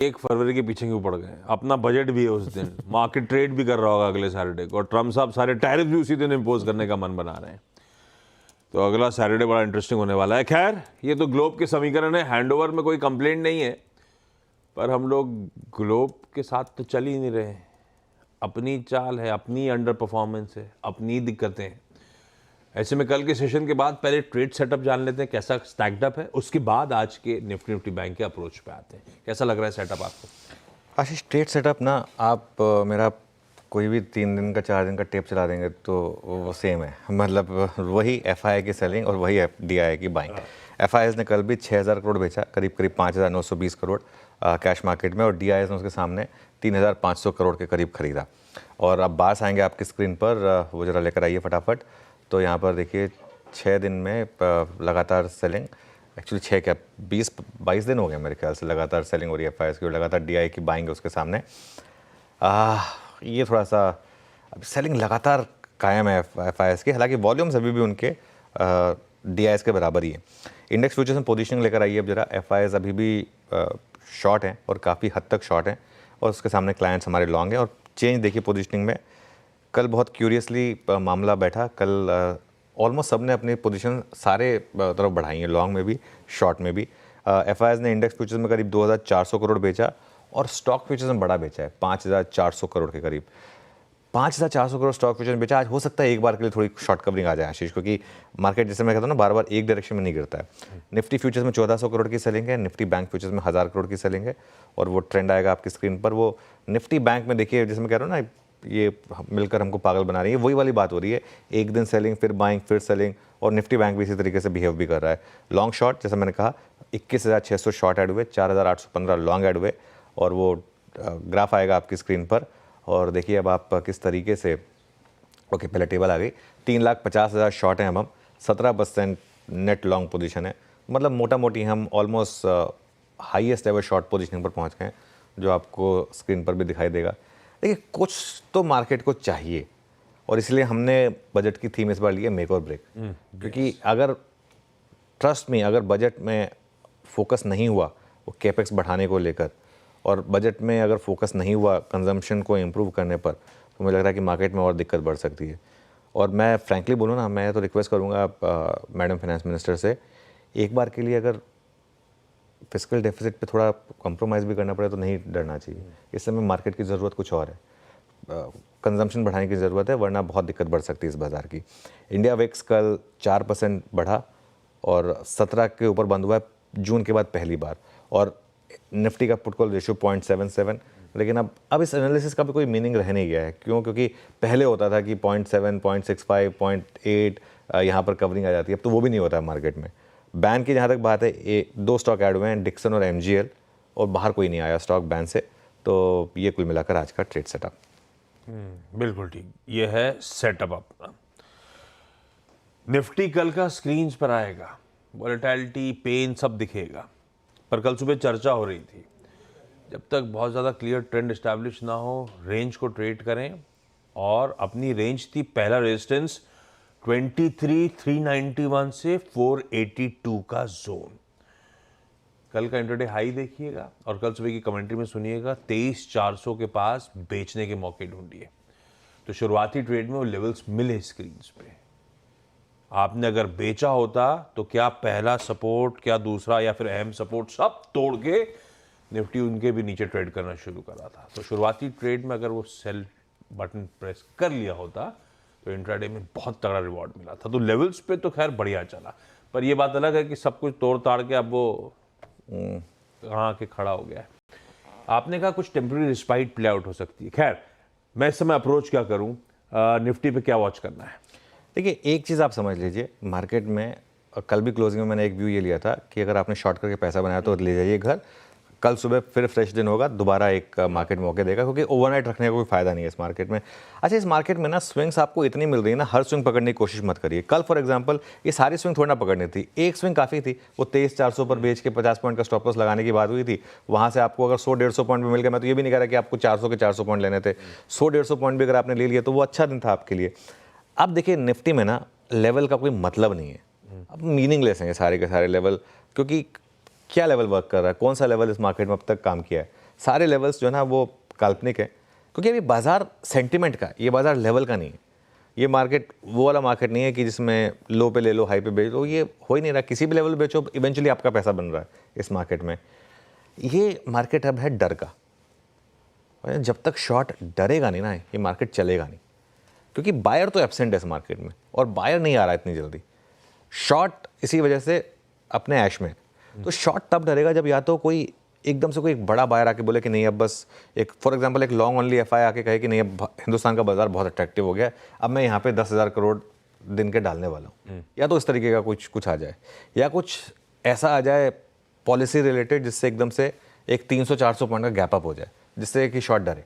1 फरवरी के पीछे क्यों पड़ गए? अपना बजट भी है उस दिन, मार्केट ट्रेड भी कर रहा होगा अगले सैटरडे को, और ट्रम्प साहब सारे टैरिफ भी उसी दिन इम्पोज करने का मन बना रहे हैं। तो अगला सैटरडे बड़ा इंटरेस्टिंग होने वाला है। खैर, ये तो ग्लोब के समीकरण है, हैंडओवर में कोई कंप्लेंट नहीं है, पर हम लोग ग्लोब के साथ तो चल ही नहीं रहे। अपनी चाल है, अपनी अंडर परफॉर्मेंस है, अपनी दिक्कतें हैं। ऐसे में कल के सेशन के बाद पहले ट्रेड सेटअप जान लेते हैं कैसा स्टैक्ड अप है, उसके बाद आज के निफ्टी बैंक के अप्रोच पे आते हैं। कैसा लग रहा है सेटअप आपको? आशीष, ट्रेड सेटअप ना आप मेरा कोई भी 3 दिन का 4 दिन का टेप चला देंगे तो वो सेम है। मतलब वही FII की सेलिंग और वही DII की बाइंग। FIIs ने कल भी 6000 करोड़ बेचा, करीब 5920 करोड़ कैश मार्केट में, और DIIs ने उसके सामने 3500 करोड़ के करीब खरीदा। और अब बास आएंगे आपकी स्क्रीन पर, वो ज़रा लेकर आइए फटाफट। तो यहाँ पर देखिए 6 दिन में लगातार सेलिंग, एक्चुअली 6 क्या 20-22 दिन हो गए मेरे ख्याल से लगातार सेलिंग हो रही है FIIs की, और लगातार DII की बाइंग है उसके सामने। ये थोड़ा सा अब सेलिंग लगातार कायम है FIIs की, हालांकि वॉल्यूम्स अभी भी उनके DIIs के बराबर ही है। इंडेक्स फ्यूचर्स में पोजीशनिंग लेकर आइए अब जरा। FIIs अभी भी शॉर्ट हैं और काफ़ी हद तक शॉर्ट हैं, और उसके सामने क्लाइंट्स हमारे लॉन्ग हैं। और चेंज देखिए पोजीशनिंग में, कल बहुत क्यूरियसली मामला बैठा। कल ऑलमोस्ट सब ने अपनी पोजीशन सारे तरफ बढ़ाई है, लॉन्ग में भी शॉर्ट में भी। FIIs ने इंडेक्स फ्यूचर्स में करीब 2400 करोड़ बेचा, और स्टॉक फ्यूचर्स में बड़ा बेचा है 5400 करोड़ के करीब। 5400 करोड़ स्टॉक फ्यूचर्स में बेचा। आज हो सकता है एक बार के लिए थोड़ी शॉर्ट कवरिंग आ जाए आशीष, क्योंकि मार्केट जैसे मैं कहता हूँ ना बार बार एक डायरेक्शन में नहीं गिरता है। निफ्टी फ्यूचर्स में 1400 करोड़ की सेलिंग है, निफ्टी बैंक फ्यूचर्स में 1000 करोड़ की सेलिंग है, और वो ट्रेंड आएगा आपकी स्क्रीन पर। वो निफ्टी बैंक में देखिए, जैसे मैं कह रहा हूँ ना, ये मिलकर हमको पागल बना रही है, वही वाली बात हो रही है। एक दिन सेलिंग, फिर बाइंग, फिर सेलिंग, और निफ्टी बैंक भी इसी तरीके से बिहेव भी कर रहा है। लॉन्ग शॉर्ट जैसे मैंने कहा 21,600 शॉर्ट ऐड हुए, 4,815 लॉन्ग ऐड हुए, और वो ग्राफ आएगा आपकी स्क्रीन पर। और देखिए अब आप किस तरीके से, ओके पहले टेबल आ गई। 3,50,000 शॉर्ट हैं अब हम, 17% नेट लॉन्ग पोजीशन है। मतलब मोटा मोटी हम almost highest ever short positioning पर पहुंच गए हैं, जो आपको स्क्रीन पर भी दिखाई देगा। देखिए कुछ तो मार्केट को चाहिए, और इसलिए हमने बजट की थीम इस बार ली है मेक और ब्रेक। क्योंकि अगर ट्रस्ट में, अगर बजट में फोकस नहीं हुआ वो कैपेक्स बढ़ाने को लेकर, और बजट में अगर फोकस नहीं हुआ कंजम्पशन को इम्प्रूव करने पर, तो मुझे लग रहा है कि मार्केट में और दिक्कत बढ़ सकती है। और मैं फ्रैंकली बोलूँ ना, मैं तो रिक्वेस्ट करूँगा मैडम फाइनेंस मिनिस्टर से, एक बार के लिए अगर फिस्कल डेफिसिट पे थोड़ा कॉम्प्रोमाइज़ भी करना पड़े तो नहीं डरना चाहिए। इस समय मार्केट की ज़रूरत कुछ और है, कंजम्पशन बढ़ाने की ज़रूरत है, वरना बहुत दिक्कत बढ़ सकती है इस बाज़ार की। इंडिया विक्स कल 4% बढ़ा, और 17 के ऊपर बंद हुआ है जून के बाद पहली बार। और निफ्टी का पुट कॉल रेशियो 0.77, लेकिन अब इस एनालिसिस का भी कोई मीनिंग रह नहीं गया है। क्यों? क्योंकि पहले होता था कि 0.7, 0.65, 0.8 यहाँ पर कवरिंग आ जाती है, अब तो वो भी नहीं होता है मार्केट में। बैन की जहाँ तक बात है, 2 स्टॉक ऐड हुए हैं, डिक्सन और MGL, और बाहर कोई नहीं आया स्टॉक बैन से। तो ये कुल मिलाकर आज का ट्रेड सेटअप। बिल्कुल ठीक, ये है सेटअप अपना। निफ्टी कल का स्क्रीन पर आएगा, वॉलेटिलिटी, पेन सब दिखेगा, पर कल सुबह चर्चा हो रही थी, जब तक बहुत ज़्यादा क्लियर ट्रेंड इस्टेब्लिश ना हो, रेंज को ट्रेड करें। और अपनी रेंज थी, पहला रेजिस्टेंस 23,391 से 482 का जोन। कल का इंट्राडे हाई देखिएगा, और कल सुबह की कमेंट्री में सुनिएगा 23,400 के पास बेचने के मौके ढूंढिए। तो शुरुआती ट्रेड में वो लेवल्स मिले स्क्रीन पे, आपने अगर बेचा होता तो क्या पहला सपोर्ट, क्या दूसरा, या फिर अहम सपोर्ट, सब तोड़ के निफ्टी उनके भी नीचे ट्रेड करना शुरू करा था। तो शुरुआती ट्रेड में अगर वो सेल बटन प्रेस कर लिया होता तो इंट्राडे में बहुत तगड़ा रिवॉर्ड मिला था। तो लेवल्स पे तो खैर बढ़िया चला, पर ये बात अलग है कि सब कुछ तोड़ ताड़ के अब वो कहाँ के खड़ा हो गया है। आपने कहा कुछ टेम्पररी रिस्पाइट प्ले आउट हो सकती है। खैर, मैं इस समय अप्रोच क्या करूँ, निफ्टी पे क्या वॉच करना है? देखिए एक चीज़ आप समझ लीजिए, मार्केट में कल भी क्लोजिंग में मैंने एक व्यू ये लिया था कि अगर आपने शॉर्ट करके पैसा बनाया तो ले जाइए घर, कल सुबह फिर फ्रेश दिन होगा, दोबारा एक मार्केट मौके देगा, क्योंकि ओवरनाइट रखने का कोई फायदा नहीं है इस मार्केट में। अच्छा, इस मार्केट में ना स्विंग्स आपको इतनी मिल रही है ना, हर स्विंग पकड़ने की कोशिश मत करिए। कल फॉर एग्जांपल ये सारी स्विंग थोड़ी ना पकड़नी थी, एक स्विंग काफ़ी थी, वो 23,400 पर बेच के 50 पॉइंट का स्टॉप लॉस लगाने की बात हुई थी। वहाँ से आपको अगर 100-150 पॉइंट भी मिल गया, मैं तो ये भी नहीं कह रहा कि आपको 400 के 400 पॉइंट लेने थे, 100-150 पॉइंट भी अगर आपने ले लिया तो वो अच्छा दिन था आपके लिए। अब देखिए निफ्टी में ना लेवल का कोई मतलब नहीं है, अब मीनिंगलेस हैं ये सारे के सारे लेवल, क्योंकि क्या लेवल वर्क कर रहा है, कौन सा लेवल इस मार्केट में अब तक काम किया है। सारे लेवल्स जो है ना वो काल्पनिक है, क्योंकि अभी बाजार सेंटिमेंट का, ये बाजार लेवल का नहीं है। ये मार्केट वो वाला मार्केट नहीं है कि जिसमें लो पे ले लो हाई पे बेच लो, ये हो ही नहीं रहा। किसी भी लेवल बेचो इवेंचुअली आपका पैसा बन रहा है इस मार्केट में। ये मार्केट अब है डर का। जब तक शॉर्ट डरेगा नहीं ना, ये मार्केट चलेगा नहीं, क्योंकि बायर तो एब्सेंट है इस मार्केट में और बायर नहीं आ रहा है इतनी जल्दी। शॉर्ट इसी वजह से अपने ऐश में। तो शॉर्ट तब डरेगा जब या तो कोई एकदम से कोई एक बड़ा बायर आके बोले कि नहीं अब बस एक फॉर एग्जांपल एक लॉन्ग ओनली एफआई आके कहे कि नहीं अब हिंदुस्तान का बाजार बहुत अट्रैक्टिव हो गया, अब मैं यहाँ पे 10,000 करोड़ दिन के डालने वाला हूँ। या तो इस तरीके का कुछ आ जाए, या कुछ ऐसा आ जाए पॉलिसी रिलेटेड जिससे एकदम से एक 300-400 पॉइंट का गैप अप हो जाए, जिससे कि शॉर्ट डरे।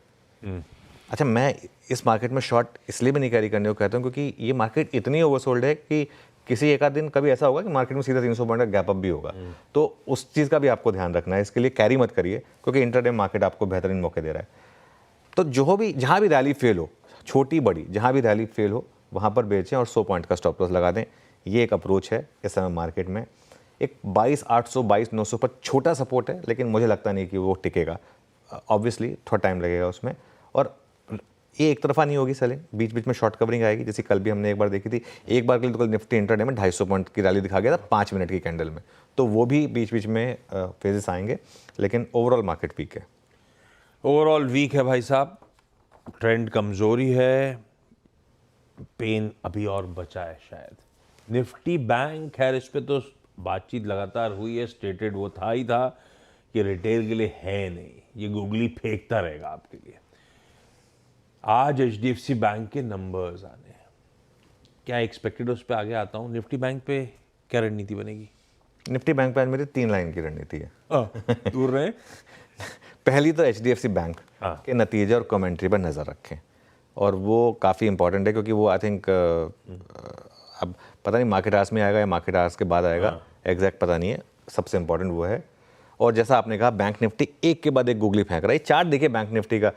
अच्छा, मैं इस मार्केट में शॉर्ट इसलिए भी नहीं कैरी करने को कहता हूँ क्योंकि ये मार्केट इतनी ओवरसोल्ड है कि किसी एक आध दिन कभी ऐसा होगा कि मार्केट में सीधा 300 पॉइंट का गैप अप भी होगा। तो उस चीज़ का भी आपको ध्यान रखना है, इसके लिए कैरी मत करिए, क्योंकि इंटरडे मार्केट आपको बेहतरीन मौके दे रहा है। तो जो भी जहाँ भी रैली फेल हो, छोटी बड़ी जहाँ भी रैली फेल हो वहाँ पर बेचें और 100 पॉइंट का स्टॉप लॉस लगा दें। ये एक अप्रोच है इस समय मार्केट में। एक 22,800 22,900 पर छोटा सपोर्ट है, लेकिन मुझे लगता नहीं कि वो टिकेगा। ऑब्वियसली थोड़ा टाइम लगेगा उसमें, और ये एक तरफा नहीं होगी सेलिंग, बीच बीच में शॉर्ट कवरिंग आएगी, जैसे कल भी हमने एक बार देखी थी। एक बार के लिए तो कल निफ्टी इंट्राडे में 250 पॉइंट की रैली दिखा गया था 5 मिनट की कैंडल में, तो वो भी बीच बीच में फेजेस आएंगे, लेकिन ओवरऑल मार्केट वीक है। ओवरऑल वीक है भाई साहब, ट्रेंड कमजोरी है, पेन अभी और बचा है शायद। निफ्टी बैंक, खैर इस पे तो बातचीत लगातार हुई है, स्टेटेड वो था ही था कि रिटेल के लिए है नहीं, ये गूगली फेंकता रहेगा आपके लिए। आज एचडीएफसी बैंक के नंबर्स आने हैं, क्या एक्सपेक्टेड उस पर आगे आता हूँ। निफ्टी बैंक पे क्या रणनीति बनेगी? निफ्टी बैंक पे आज मेरी 3 लाइन की रणनीति है। दूर रहे। पहली तो एचडीएफसी बैंक के नतीजे और कमेंट्री पर नज़र रखें, और वो काफ़ी इंपॉर्टेंट है, क्योंकि वो आई थिंक अब पता नहीं मार्केट आवर्स में आएगा या मार्केट आवर्स के बाद आएगा, एग्जैक्ट पता नहीं है। सबसे इंपॉर्टेंट वो है। और जैसा आपने कहा, बैंक निफ्टी एक के बाद एक गूगली फेंक रहा है। चार्ट देखिए बैंक निफ्टी का,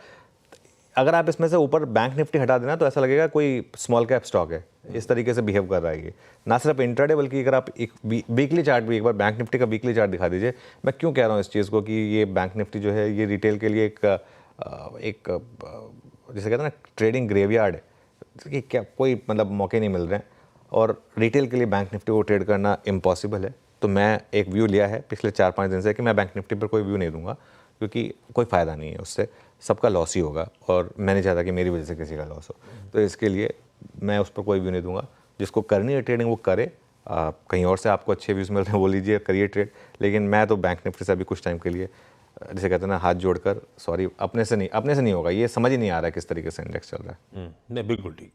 अगर आप इसमें से ऊपर बैंक निफ्टी हटा देना तो ऐसा लगेगा कोई स्मॉल कैप स्टॉक है, इस तरीके से बिहेव कर रहा है ये। ना सिर्फ इंट्राडे, बल्कि अगर आप एक वीकली चार्ट भी एक बार बैंक निफ्टी का वीकली चार्ट दिखा दीजिए। मैं क्यों कह रहा हूँ इस चीज़ को कि ये बैंक निफ्टी जो है ये रिटेल के लिए एक जैसे कहते हैं ना ट्रेडिंग ग्रेवयार्ड है, कि क्या कोई मतलब मौके नहीं मिल रहे हैं, और रिटेल के लिए बैंक निफ्टी को ट्रेड करना इम्पॉसिबल है। तो मैं एक व्यू लिया है पिछले 4-5 दिन से कि मैं बैंक निफ्टी पर कोई व्यू नहीं दूंगा, क्योंकि कोई फ़ायदा नहीं है उससे, सबका लॉस ही होगा, और मैं नहीं चाहता कि मेरी वजह से किसी का लॉस हो। तो इसके लिए मैं उस पर कोई व्यू नहीं दूंगा। जिसको करनी है ट्रेडिंग वो करे, कहीं और से आपको अच्छे व्यूज़ मिल रहे हैं वो लीजिए, करिए ट्रेड। लेकिन मैं तो बैंक निफ्टी से अभी कुछ टाइम के लिए, जैसे कहते हैं ना, हाथ जोड़कर सॉरी, अपने से नहीं होगा, ये समझ ही नहीं आ रहा है किस तरीके से इंडेक्स चल रहा है। नहीं, बिल्कुल ठीक।